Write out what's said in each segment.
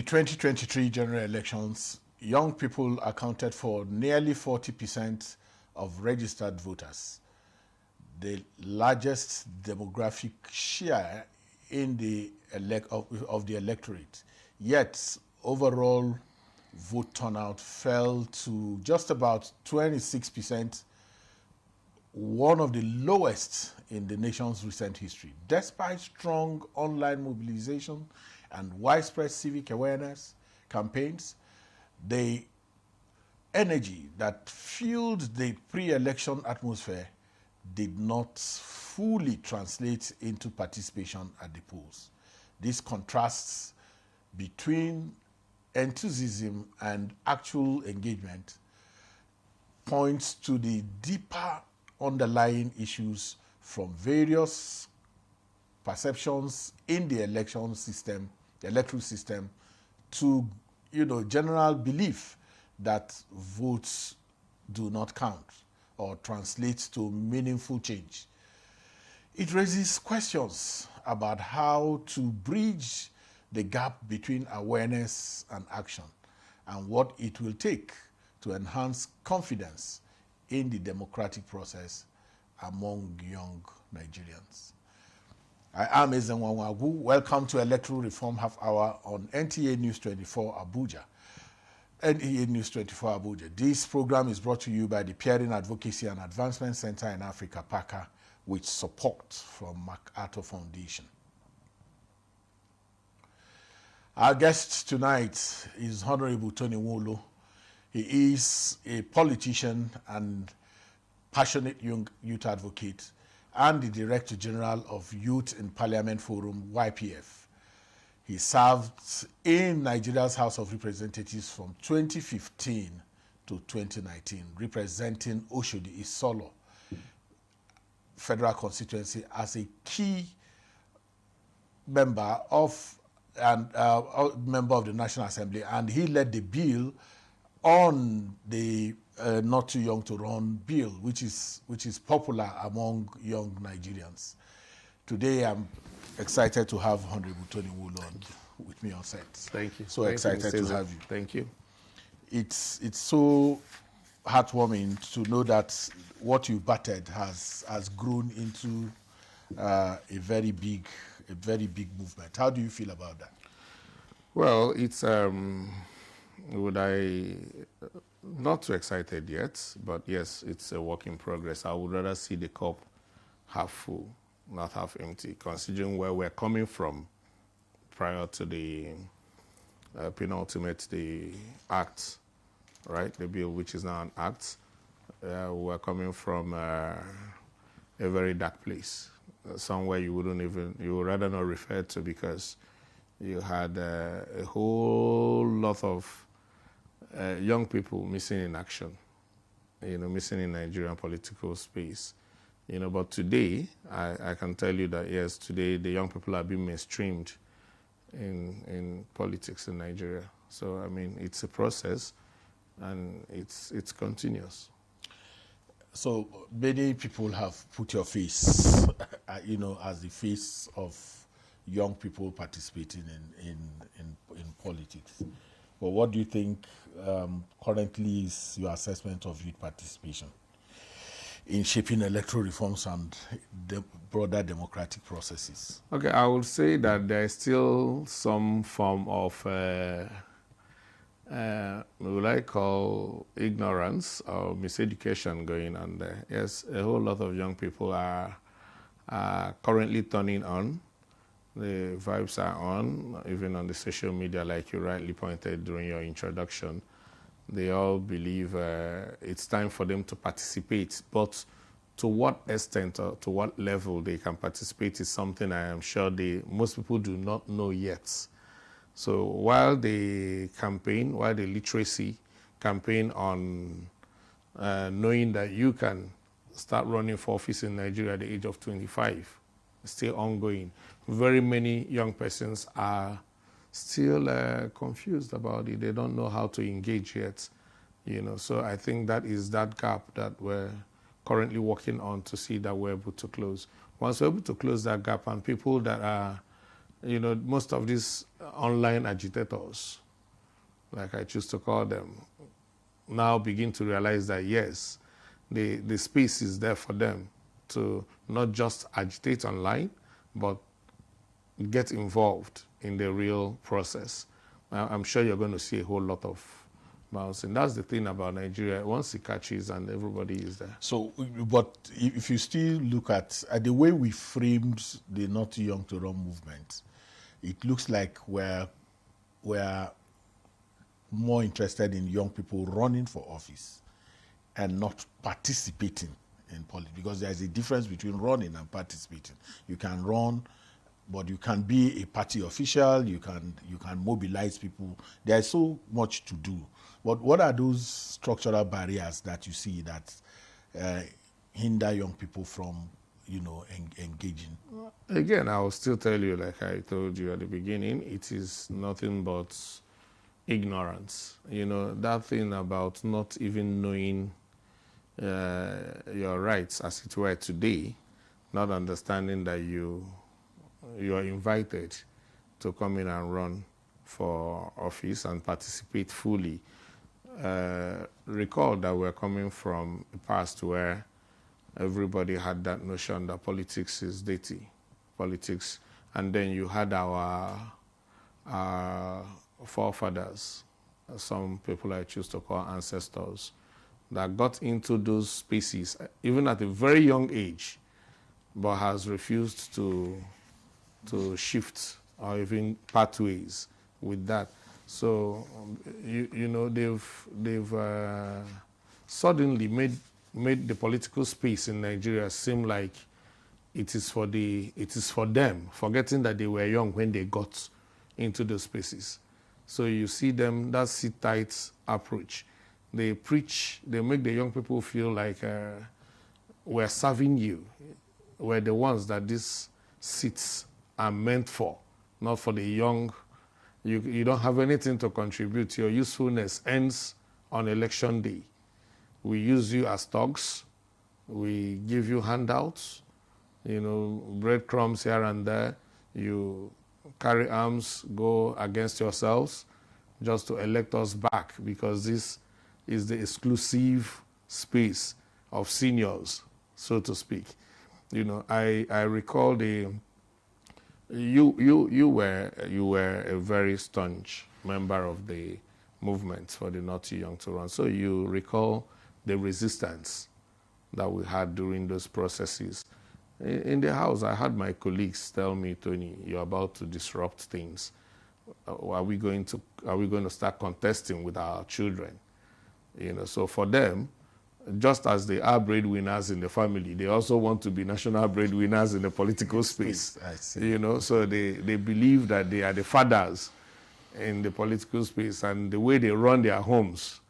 the 2023 general elections, young people accounted for nearly 40% of registered voters, the largest demographic share in the of the electorate. Yet, overall vote turnout fell to just about 26%, one of the lowest in the nation's recent history. Despite strong online mobilization and widespread civic awareness campaigns, the energy that fueled the pre-election atmosphere did not fully translate into participation at the polls. This contrasts between enthusiasm and actual engagement points to the deeper underlying issues from various perceptions in the election system, the electoral system, to general belief that votes do not count or translate to meaningful change. It raises questions about how to bridge the gap between awareness and action, and what it will take to enhance confidence in the democratic process among young Nigerians. I am Ezenwa Wagu. Welcome to Electoral Reform Half Hour on NTA News24 Abuja. NTA News24 Abuja. This program is brought to you by the Peering Advocacy and Advancement Center in Africa, PACA, with support from MacArthur Foundation. Our guest tonight is Honorable Tony Nwolo. He is a politician and passionate youth advocate and the Director General of Youth in Parliament Forum, YPF. He served in Nigeria's House of Representatives from 2015 to 2019, representing Oshodi Isolo Federal Constituency as a key member of the National Assembly, and he led the bill on the Not Too Young to Run bill, which is popular among young Nigerians. Today, I'm excited to have Honorable Tony Nwolo with me on set. Thank you. So excited to have you. Thank you. It's so heartwarming to know that what you battered has grown into a very big movement. How do you feel about that? Well, it's not too excited yet, but yes, it's a work in progress. I would rather see the cup half full, not half empty, considering where we're coming from prior to the penultimate, the act, right? The bill, which is now an act. We're coming from a very dark place, somewhere you would rather not refer to, because you had a whole lot of young people missing in action, missing in Nigerian political space. But today, I can tell you that, yes, today the young people are being mainstreamed in politics in Nigeria. So, I mean, it's a process, and it's continuous. So many people have put your face, as the face of young people participating in politics. But what do you think currently is your assessment of youth participation in shaping electoral reforms and the broader democratic processes? Okay, I would say that there is still some form of what I call ignorance or miseducation going on there. Yes, a whole lot of young people are currently turning on. The vibes are on, even on the social media, like you rightly pointed during your introduction. They all believe it's time for them to participate, but to what extent or to what level they can participate is something I am sure most people do not know yet. So while the literacy campaign on knowing that you can start running for office in Nigeria at the age of 25 is still ongoing, very many young persons are still confused about it. They don't know how to engage yet, So I think that is that gap that we're currently working on to see that we're able to close. Once we're able to close that gap, and people that are most of these online agitators, like I choose to call them, now begin to realize that yes, the space is there for them to not just agitate online, but get involved in the real process. I'm sure you're going to see a whole lot of bouncing. That's the thing about Nigeria. Once it catches and everybody is there. So, but if you still look at the way we framed the Not Too Young to Run movement, it looks like we're more interested in young people running for office and not participating in politics, because there's a difference between running and participating. You can run, but you can be a party official, you can mobilize people. There's so much to do. But what are those structural barriers that you see that hinder young people from, engaging? Again, I will still tell you, like I told you at the beginning, it is nothing but ignorance. That thing about not even knowing your rights, as it were, today, not understanding that you are invited to come in and run for office and participate fully. Recall that we're coming from a past where everybody had that notion that politics is dirty, politics, and then you had our forefathers, some people I choose to call ancestors, that got into those spaces even at a very young age, but has refused to shift or even pathways with that. So they've suddenly made the political space in Nigeria seem like it is for them, forgetting that they were young when they got into those spaces. So you see them, that sit-tight approach. They preach, they make the young people feel like we're serving you. We're the ones that these seats are meant for, not for the young. You don't have anything to contribute. Your usefulness ends on election day. We use you as thugs. We give you handouts, breadcrumbs here and there. You carry arms, go against yourselves just to elect us back, because this is the exclusive space of seniors, so to speak. I recall you were a very staunch member of the movement for the Not Too Young to Run. So you recall the resistance that we had during those processes. In the house, I had my colleagues tell me, Tony, you're about to disrupt things. Are we going to start contesting with our children? So for them, just as they are breadwinners in the family, they also want to be national breadwinners in the political space. I see. So they believe that they are the fathers in the political space, and the way they run their homes,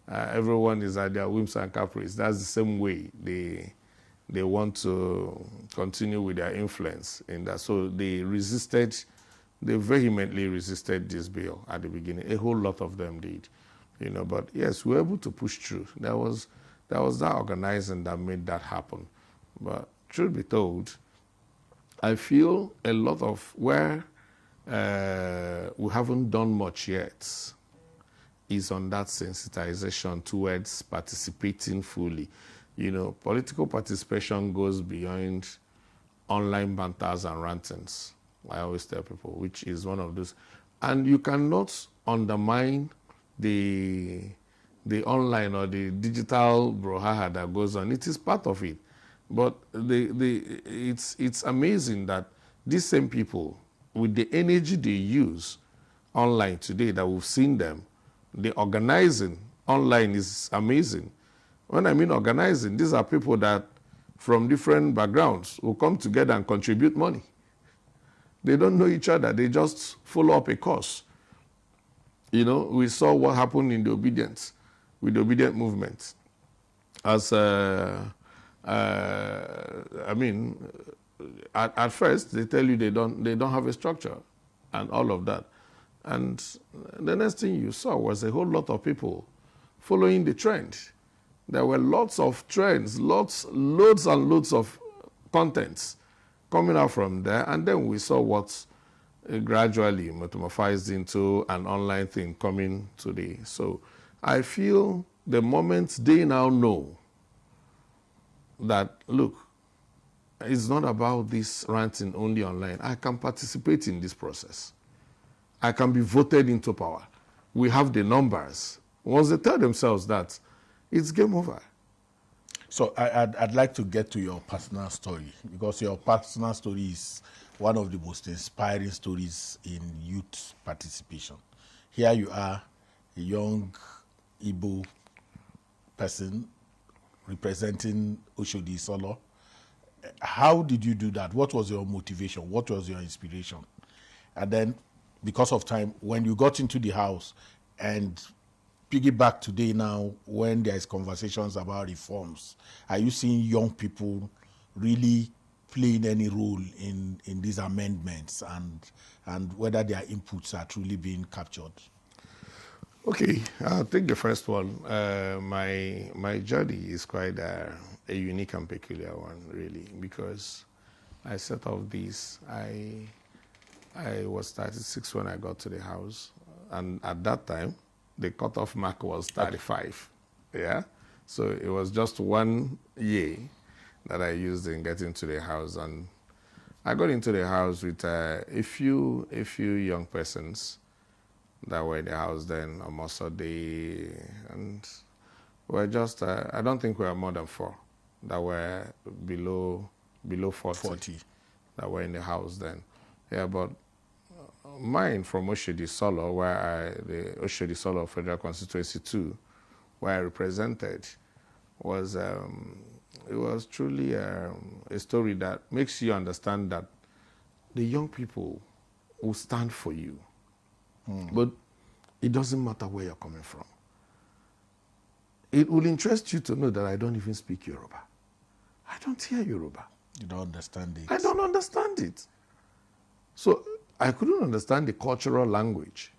everyone is at their whims and caprice. That's the same way they want to continue with their influence in that. So they vehemently resisted this bill at the beginning. A whole lot of them did, but yes, we were able to push through. There was that organizing that made that happen. But truth be told, I feel a lot of where we haven't done much yet is on that sensitization towards participating fully. Political participation goes beyond online banters and rantings, I always tell people, which is one of those. And you cannot undermine the online or the digital brouhaha that goes on. It is part of it. But it's amazing that these same people, with the energy they use online today, that we've seen them, the organizing online is amazing. When I mean organizing, these are people that from different backgrounds will come together and contribute money. They don't know each other. They just follow up a cause. We saw what happened in the obedience, with the obedient movement. As at first they tell you they don't have a structure and all of that. And the next thing you saw was a whole lot of people following the trend. There were lots of trends, loads and loads of contents coming out from there. And then we saw what gradually metamorphosed into an online thing coming today. So I feel the moment they now know that, look, it's not about this ranting only online. I can participate in this process. I can be voted into power. We have the numbers. Once they tell themselves that, it's game over. So I'd like to get to your personal story, because your personal story is one of the most inspiring stories in youth participation. Here you are, a young Igbo person representing Oshodi Solo. How did you do that? What was your motivation? What was your inspiration? And then, because of time, when you got into the house, and piggyback today now, when there's conversations about reforms, are you seeing young people really playing any role in these amendments, and whether their inputs are truly being captured? Okay, I'll take the first one. My journey is quite a unique and peculiar one, really, because I set off this. I was 36 when I got to the house, and at that time, the cutoff mark was 35. Yeah, so it was just 1 year that I used in getting to the house, and I got into the house with a few young persons that were in the house then, almost a day, and we're just, I don't think we were more than 4 that were below 40 that were in the house then. Yeah, but mine from Oshodi Solo, the Oshodi Solo Federal Constituency 2, where I represented, was, it was truly a story that makes you understand that the young people will stand for you. But it doesn't matter where you're coming from. It will interest you to know that I don't even speak Yoruba. I don't hear Yoruba. You don't understand it. I don't understand it. So I couldn't understand the cultural language.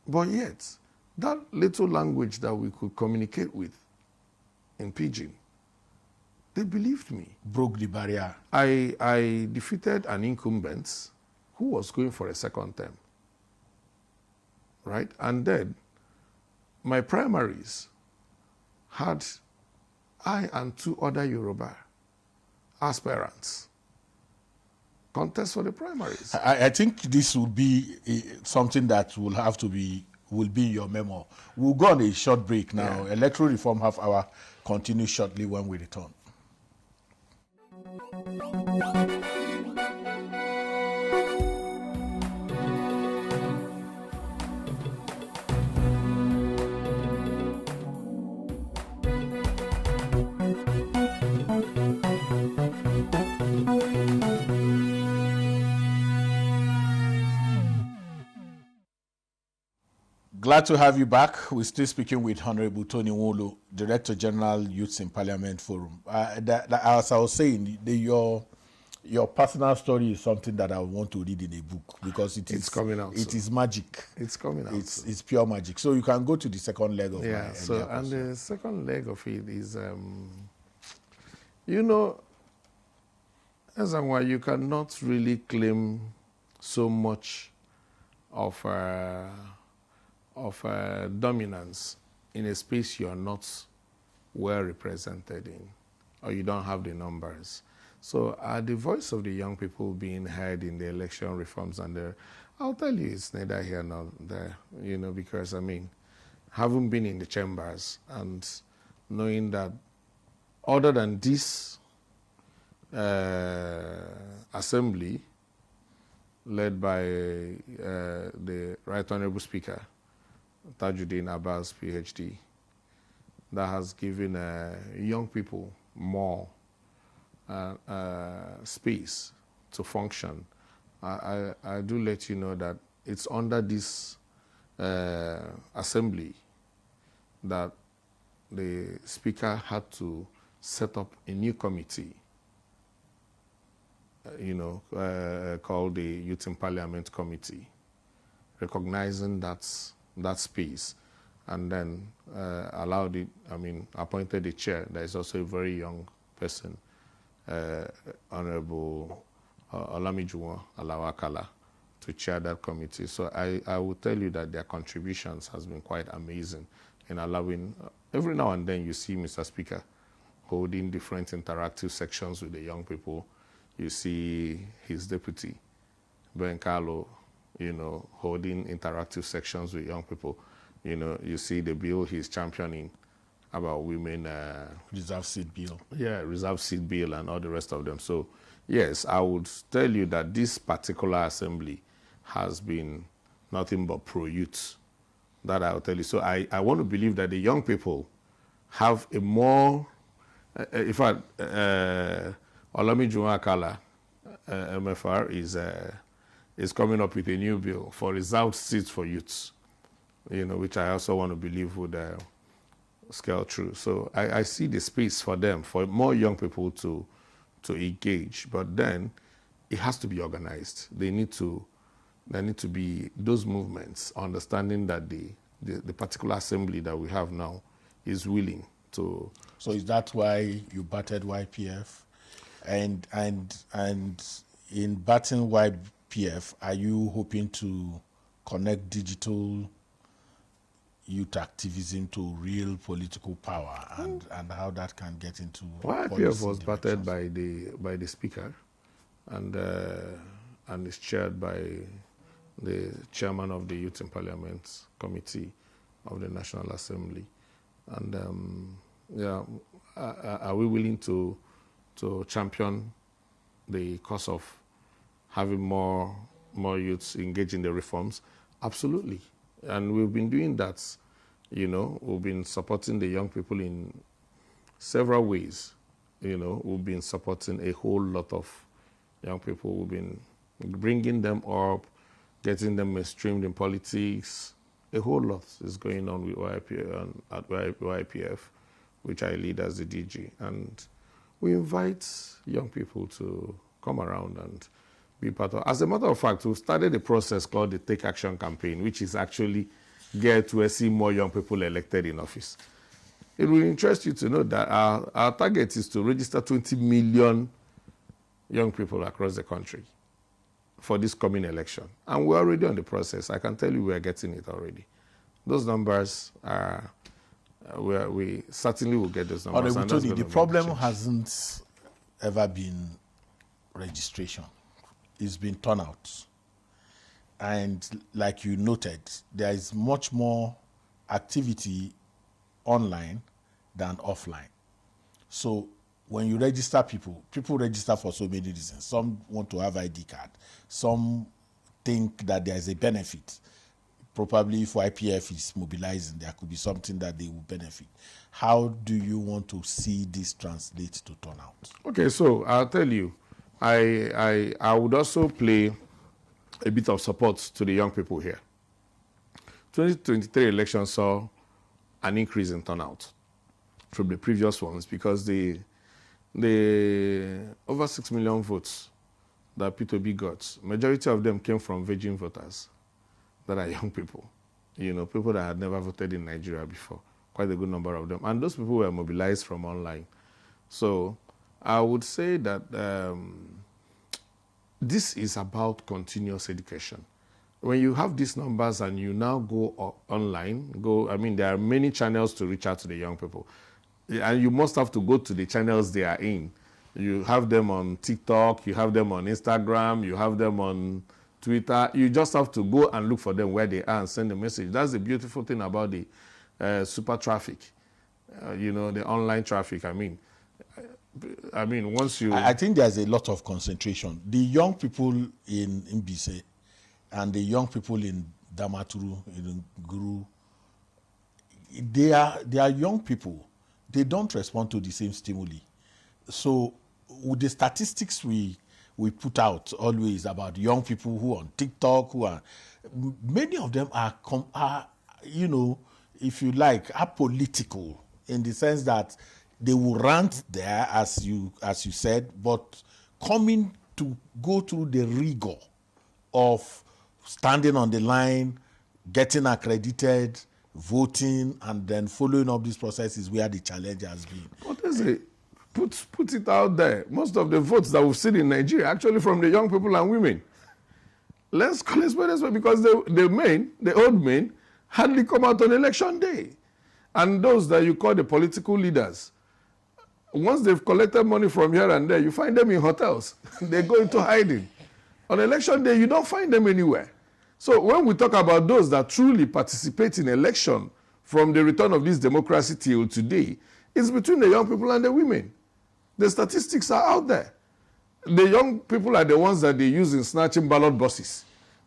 But yet, that little language that we could communicate with in Pidgin, they believed me. Broke the barrier. I defeated an incumbent who was going for a second term. Right? And then my primaries had I and 2 other Yoruba aspirants contest for the primaries. I think this will be something that will be in your memo. We'll go on a short break now. Yeah. Electoral Reform Half Hour continues shortly when we return. Glad to have you back. We're still speaking with Honorable Tony Nwolu, Director General, Youths in Parliament Forum. As I was saying, your personal story is something that I want to read in a book, because it's coming out. It is magic. It's coming out. It's pure magic. So you can go to the second leg of the second leg of it is, you know, as and why you cannot really claim so much of dominance in a space you are not well represented in, or you don't have the numbers. So the voice of the young people being heard in the election reforms, and I'll tell you, it's neither here nor there, you know, because, I mean, having been in the chambers and knowing that other than this assembly led by the Right Honorable Speaker, Tajuddin Abbas, PhD, that has given young people more space to function. I do let you know that it's under this assembly that the Speaker had to set up a new committee, called the Youth in Parliament Committee, recognizing that space, and then appointed a chair that is also a very young person, Honorable Olamijuwon Alawakala, chair that committee. So I will tell you that their contributions has been quite amazing in allowing, every now and then you see Mr. Speaker holding different interactive sections with the young people. You see his deputy, Ben Carlo, holding interactive sections with young people. You see the bill he's championing about women. Reserve seat bill. Yeah, reserve seat bill and all the rest of them. So, yes, I would tell you that this particular assembly has been nothing but pro-youth. That I'll tell you. So I want to believe that the young people have a more, in fact, Olami Jumakala, MFR, is coming up with a new bill for reserved seats for youths, which I also want to believe would scale through. So I see the space for them, for more young people to engage, but then it has to be organized. There need to be those movements, understanding that the particular assembly that we have now is willing to. So is that why you batted YPF? And in batting YPF, are you hoping to connect digital youth activism to real political power, and how that can get into YPF was batted by the speaker, and is chaired by the chairman of the Youth in Parliament Committee of the National Assembly. And are we willing to champion the cause of having more youths engage in the reforms? Absolutely. And we've been doing that. We've been supporting the young people in several ways. We've been supporting a whole lot of young people. We've been bringing them up, getting them mainstreamed in politics. A whole lot is going on with YPF at YPF, which I lead as the DG. And we invite young people to come around and be part of. As a matter of fact, we've started a process called the Take Action Campaign, which is actually geared to see more young people elected in office. It will interest you to know that our target is to register 20 million young people across the country for this coming election. And we're already on the process. I can tell you we are getting it already. Those numbers are, we certainly will get those numbers. Tony, the problem hasn't ever been registration. It's been turnout. And like you noted, there is much more activity online than offline. So when you register people register for so many reasons. Some want to have ID card. Some think that there is a benefit. Probably if YPF is mobilizing, there could be something that they will benefit. How do you want to see this translate to turnout? Okay, so I'll tell you, I would also play a bit of support to the young people here. 2023 election saw an increase in turnout from the previous ones because the over 6 million votes that P2B got, majority of them came from virgin voters that are young people, people that had never voted in Nigeria before, quite a good number of them. And those people were mobilized from online. So I would say that this is about continuous education. When you have these numbers and you now go online, there are many channels to reach out to the young people. And you must have to go to the channels they are in. You have them on TikTok, you have them on Instagram, you have them on Twitter. You just have to go and look for them where they are and send a message. That's the beautiful thing about the super traffic, the online traffic. Once you... I think there's a lot of concentration. The young people in Mbise and the young people in Damaturu, in Guru, they are young people. They don't respond to the same stimuli. So with the statistics we put out always about young people who are on TikTok, many of them are if you like, apolitical in the sense that they will rant there, as you said, but coming to go through the rigor of standing on the line, getting accredited, voting, and then following up this process is where the challenge has been. What is it? Put it out there. Most of the votes that we've seen in Nigeria are actually from the young people and women. Let's call it spade a spade, because the old men, hardly come out on election day. And those that you call the political leaders, once they've collected money from here and there, you find them in hotels. They go into hiding. On election day, you don't find them anywhere. So when we talk about those that truly participate in election from the return of this democracy till today, it's between the young people and the women. The statistics are out there. The young people are the ones that they use in snatching ballot buses.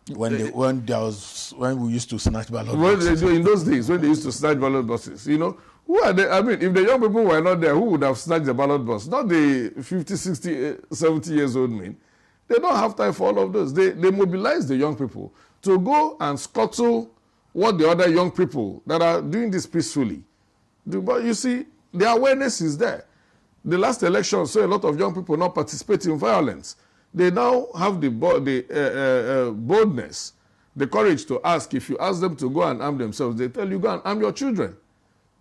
When we used to snatch ballot buses. In those days, when they used to snatch ballot buses, you know, who are they? I mean, if the young people were not there, who would have snatched the ballot bus? Not the 50, 60, 70 years old men. They don't have time for all of those. They mobilize the young people to go and scuttle what the other young people that are doing this peacefully do. But you see, the awareness is there. The last election saw a lot of young people not participate in violence. They now have the boldness, the courage to ask. If you ask them to go and arm themselves, they tell you, go and arm your children.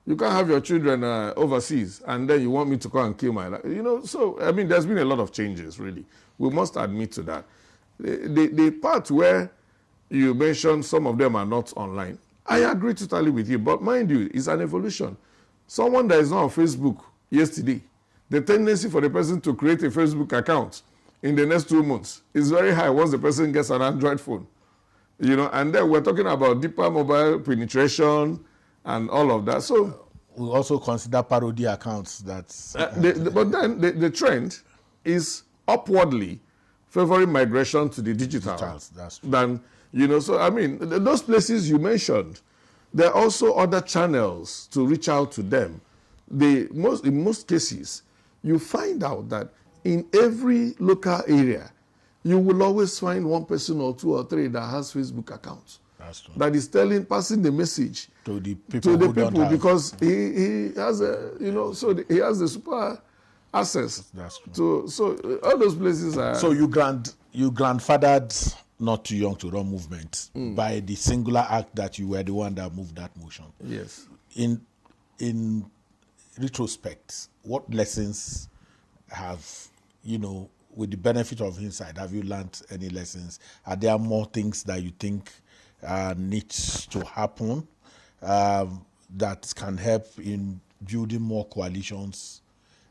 You can't have your children overseas, and then you want me to go and kill my life. You know, so, I mean, there's been a lot of changes, really. We must admit to that. The part where you mentioned some of them are not online, I agree totally with you. But mind you, it's an evolution. Someone that is not on Facebook yesterday, the tendency for the person to create a Facebook account in the next 2 months is very high once the person gets an Android phone. You know, and then we're talking about deeper mobile penetration and all of that. So we also consider parody accounts. But then the trend is upwardly favoring migration to the digital. That's true. Than, you know, so I mean, those places you mentioned, there are also other channels to reach out to them. In most cases, you find out that in every local area, you will always find one person or two or three that has Facebook accounts. That's true. That is passing the message to the people, because he has he has the super access. That's true. So all those places are. So you grandfathered Not Too Young to Run movement by the singular act that you were the one that moved that motion. Yes. In retrospect, what lessons have, you know, with the benefit of hindsight, have you learned any lessons? Are there more things that you think needs to happen that can help in building more coalitions?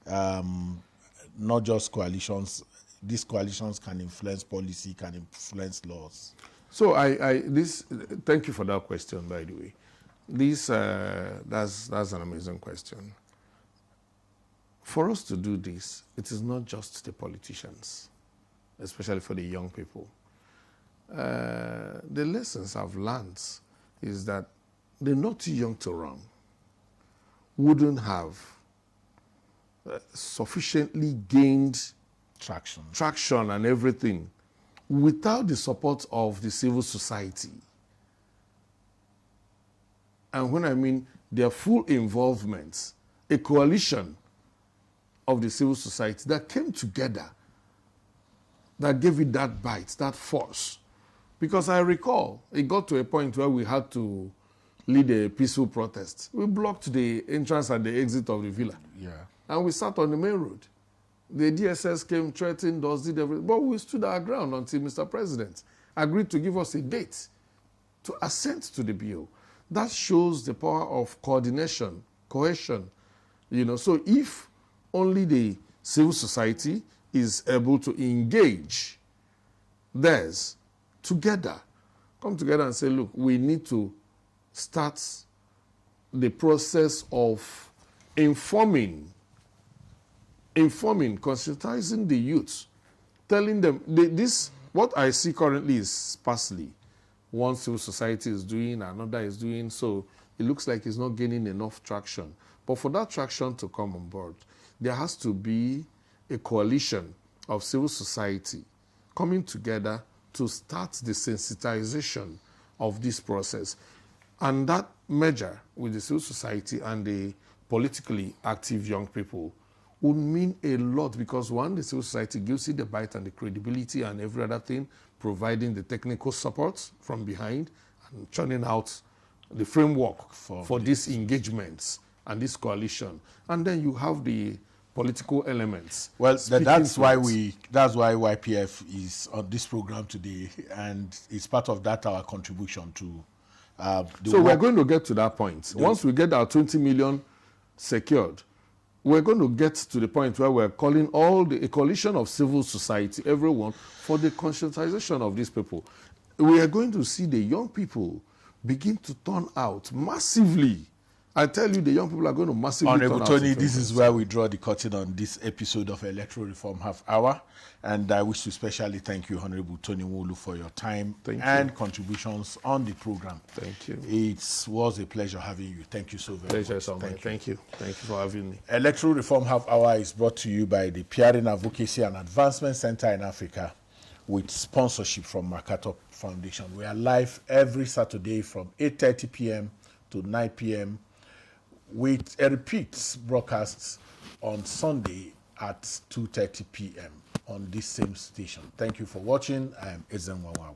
Not just coalitions. These coalitions can influence policy, can influence laws. So thank you for that question, by the way. That's an amazing question. For us to do this, it is not just the politicians, especially for the young people. The lessons I've learned is that the Not Too Young to Run wouldn't have sufficiently gained traction and everything without the support of the civil society. And when I mean their full involvement, a coalition of the civil society that came together, that gave it that bite, that force. Because I recall, it got to a point where we had to lead a peaceful protest. We blocked the entrance and the exit of the villa. Yeah. And we sat on the main road. The DSS came, threatened us, did everything. But we stood our ground until Mr. President agreed to give us a date to assent to the bill. That shows the power of coordination, cohesion. You know, so if only the civil society is able to engage theirs together, come together and say, look, we need to start the process of informing, conscientizing the youth, telling them, what I see currently is sparsely. One civil society is doing, another is doing, so it looks like it's not gaining enough traction. But for that traction to come on board, there has to be a coalition of civil society coming together to start the sensitization of this process. And that merger with the civil society and the politically active young people would mean a lot, because one, the civil society gives it the bite and the credibility and every other thing, providing the technical support from behind and churning out the framework for these engagements and this coalition. And then you have the political elements. Well, that's why fluent. that's why YPF is on this program today, and it's part of that our contribution to. So we're going to get to that point. Once we get our 20 million secured, we're going to get to the point where we're calling a coalition of civil society, everyone, for the conscientization of these people. We are going to see the young people begin to turn out massively. I tell you, the young people are going to massively Honorable turn out. Tony, this is where we draw the curtain on this episode of Electoral Reform Half Hour. And I wish to especially thank you, Honorable Tony Nwolu, for your time and contributions on the program. Thank you. It was a pleasure having you. Thank you so very much. Thank you. Thank you for having me. Electoral Reform Half Hour is brought to you by the PRN Advocacy and Advancement Center in Africa with sponsorship from Mercator Foundation. We are live every Saturday from 8:30 p.m. to 9 p.m. with a repeat broadcast on Sunday at 2:30 p.m. on this same station. Thank you for watching. I am Ezen Wawagu.